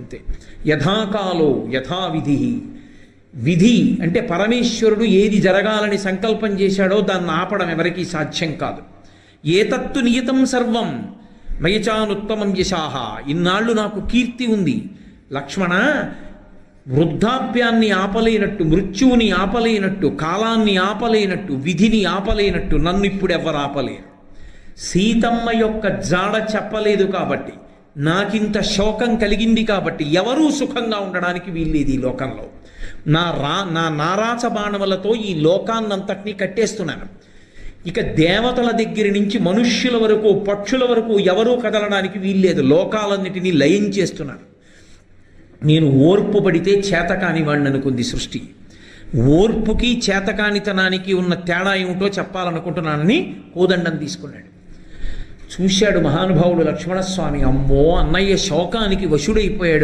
అంతే. యథాకాలో యథావిధి. విధి అంటే పరమేశ్వరుడు ఏది జరగాలని సంకల్పం చేశాడో దాన్ని ఆపడం ఎవరికీ సాధ్యం కాదు. ఏతత్తు నియతం సర్వం మయచానుత్తమం యశాహ. ఇన్నాళ్ళు నాకు కీర్తి ఉంది లక్ష్మణ, వృద్ధాప్యాన్ని ఆపలేనట్టు, మృత్యువుని ఆపలేనట్టు, కాలాన్ని ఆపలేనట్టు, విధిని ఆపలేనట్టు నన్ను ఇప్పుడు ఎవరు ఆపలేరు. సీతమ్మ యొక్క జాడ చెప్పలేదు కాబట్టి, నాకింత శోకం కలిగింది కాబట్టి ఎవరూ సుఖంగా ఉండడానికి వీల్లేదు ఈ లోకంలో. నా నారాచ బాణములతో ఈ లోకాన్నంతటినీ కట్టేస్తున్నాను. ఇక దేవతల దగ్గర నుంచి మనుష్యుల వరకు, పక్షుల వరకు ఎవరూ కదలడానికి వీల్లేదు. లోకాలన్నిటినీ లయం చేస్తున్నాను. నేను ఓర్పు పడితే చేతకాని వాడిని అనుకుంది సృష్టి. ఓర్పుకి చేతకానితనానికి ఉన్న తేడా ఏమిటో చెప్పాలనుకుంటున్నానని కోదండం తీసుకున్నాడు. చూశాడు మహానుభావుడు లక్ష్మణస్వామి, అమ్మో అన్నయ్య శోకానికి వశుడైపోయాడు.